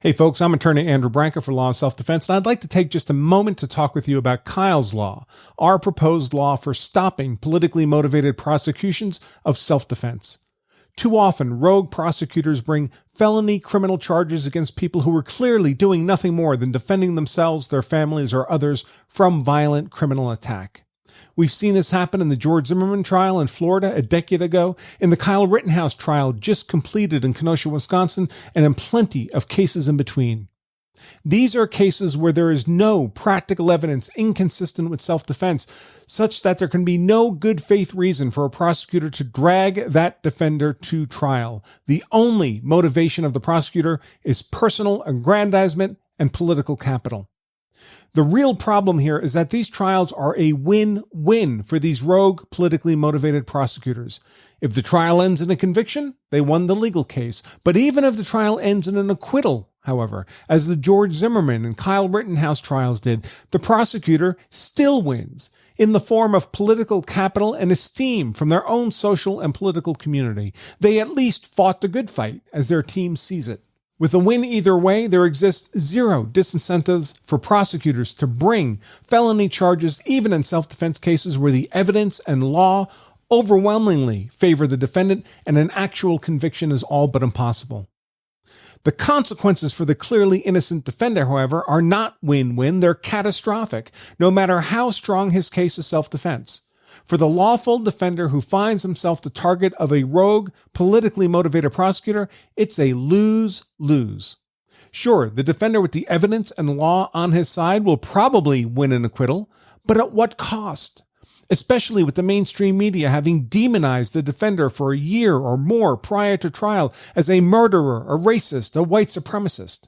Hey folks, I'm attorney Andrew Branca for Law and Self-Defense, and I'd like to take just a moment to talk with you about Kyle's Law, our proposed law for stopping politically motivated prosecutions of self-defense. Too often, rogue prosecutors bring felony criminal charges against people who are clearly doing nothing more than defending themselves, their families, or others from violent criminal attack. We've seen this happen in the George Zimmerman trial in Florida a decade ago, in the Kyle Rittenhouse trial just completed in Kenosha, Wisconsin, and in plenty of cases in between. These are cases where there is no practical evidence inconsistent with self-defense, such that there can be no good faith reason for a prosecutor to drag that defender to trial. The only motivation of the prosecutor is personal aggrandizement and political capital. The real problem here is that these trials are a win-win for these rogue, politically motivated prosecutors. If the trial ends in a conviction, they won the legal case. But even if the trial ends in an acquittal, however, as the George Zimmerman and Kyle Rittenhouse trials did, the prosecutor still wins in the form of political capital and esteem from their own social and political community. They at least fought the good fight, as their team sees it. With a win either way, there exists zero disincentives for prosecutors to bring felony charges even in self-defense cases where the evidence and law overwhelmingly favor the defendant and an actual conviction is all but impossible. The consequences for the clearly innocent defender, however, are not win-win, they're catastrophic, no matter how strong his case is self-defense. For the lawful defender who finds himself the target of a rogue, politically motivated prosecutor, it's a lose-lose. Sure, the defender with the evidence and law on his side will probably win an acquittal, but at what cost? Especially with the mainstream media having demonized the defender for a year or more prior to trial as a murderer, a racist, a white supremacist.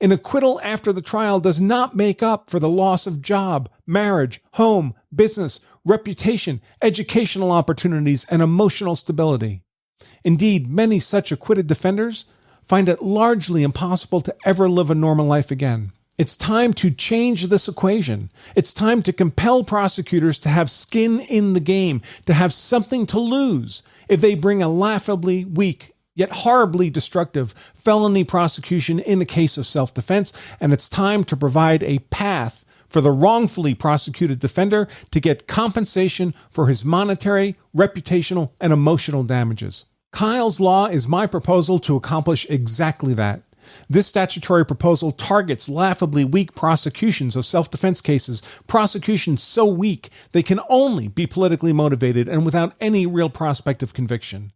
An acquittal after the trial does not make up for the loss of job, marriage, home, business, reputation, educational opportunities, and emotional stability. Indeed, many such acquitted defenders find it largely impossible to ever live a normal life again. It's time to change this equation. It's time to compel prosecutors to have skin in the game, to have something to lose if they bring a laughably weak, yet horribly destructive felony prosecution in the case of self-defense, and it's time to provide a path for the wrongfully prosecuted defender to get compensation for his monetary, reputational, and emotional damages. Kyle's Law is my proposal to accomplish exactly that. This statutory proposal targets laughably weak prosecutions of self-defense cases, prosecutions so weak they can only be politically motivated and without any real prospect of conviction.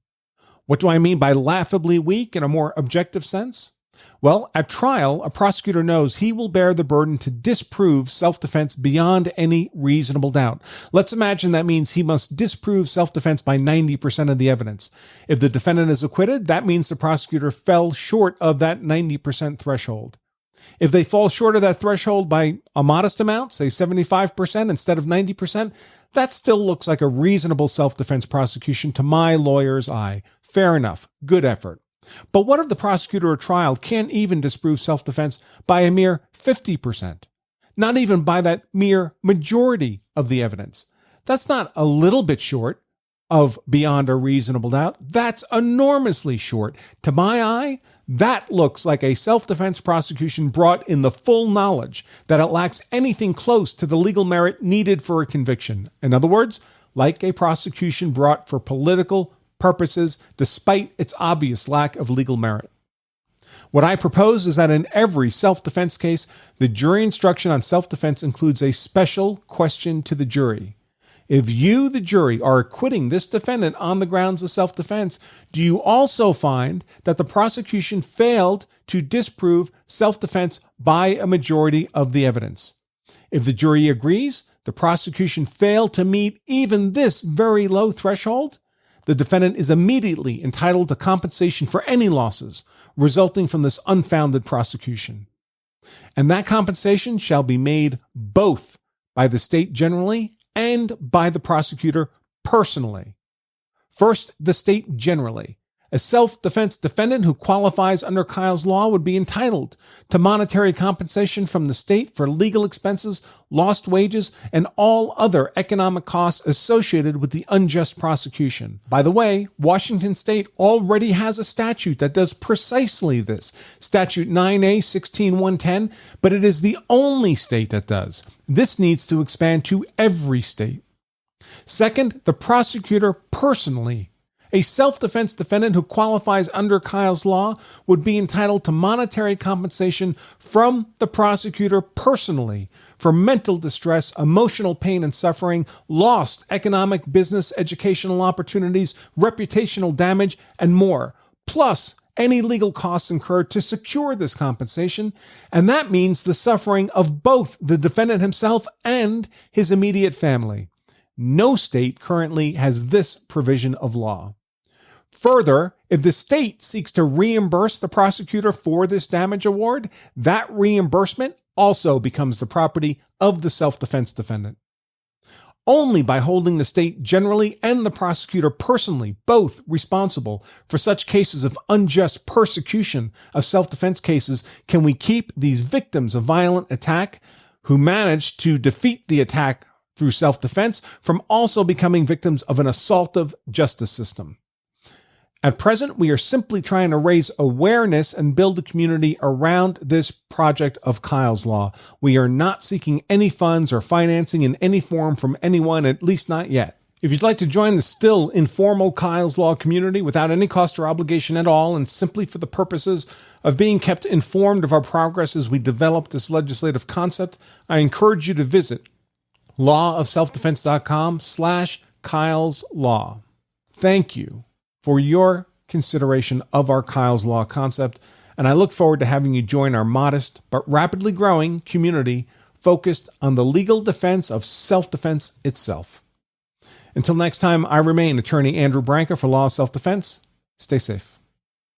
What do I mean by laughably weak in a more objective sense? Well, at trial, a prosecutor knows he will bear the burden to disprove self-defense beyond any reasonable doubt. Let's imagine that means he must disprove self-defense by 90% of the evidence. If the defendant is acquitted, that means the prosecutor fell short of that 90% threshold. If they fall short of that threshold by a modest amount, say 75% instead of 90%, that still looks like a reasonable self-defense prosecution to my lawyer's eye. Fair enough. Good effort. But what if the prosecutor at trial can't even disprove self-defense by a mere 50%? Not even by that mere majority of the evidence. That's not a little bit short of beyond a reasonable doubt. That's enormously short. To my eye, that looks like a self-defense prosecution brought in the full knowledge that it lacks anything close to the legal merit needed for a conviction. In other words, like a prosecution brought for political purposes despite its obvious lack of legal merit. What I propose is that in every self-defense case, the jury instruction on self-defense includes a special question to the jury. If you, the jury, are acquitting this defendant on the grounds of self-defense, do you also find that the prosecution failed to disprove self-defense by a majority of the evidence? If the jury agrees the prosecution failed to meet even this very low threshold, the defendant is immediately entitled to compensation for any losses resulting from this unfounded prosecution. And that compensation shall be made both by the state generally and by the prosecutor personally. First, the state generally. A self-defense defendant who qualifies under Kyle's law would be entitled to monetary compensation from the state for legal expenses, lost wages, and all other economic costs associated with the unjust prosecution. By the way, Washington State already has a statute that does precisely this, Statute 9A-16110, but it is the only state that does. This needs to expand to every state. Second, the prosecutor personally. A self-defense defendant who qualifies under Kyle's law would be entitled to monetary compensation from the prosecutor personally for mental distress, emotional pain and suffering, lost economic, business, educational opportunities, reputational damage, and more, plus any legal costs incurred to secure this compensation, and that means the suffering of both the defendant himself and his immediate family. No state currently has this provision of law. Further, if the state seeks to reimburse the prosecutor for this damage award, that reimbursement also becomes the property of the self-defense defendant. Only by holding the state generally and the prosecutor personally both responsible for such cases of unjust persecution of self-defense cases can we keep these victims of violent attack who managed to defeat the attack through self-defense from also becoming victims of an assaultive justice system. At present, we are simply trying to raise awareness and build a community around this project of Kyle's Law. We are not seeking any funds or financing in any form from anyone, at least not yet. If you'd like to join the still informal Kyle's Law community without any cost or obligation at all, and simply for the purposes of being kept informed of our progress as we develop this legislative concept, I encourage you to visit lawofselfdefense.com/Kyle's Law. Thank you for your consideration of our Kyle's Law concept, and I look forward to having you join our modest but rapidly growing community focused on the legal defense of self-defense itself. Until next time, I remain Attorney Andrew Branca for Law of Self-Defense. Stay safe.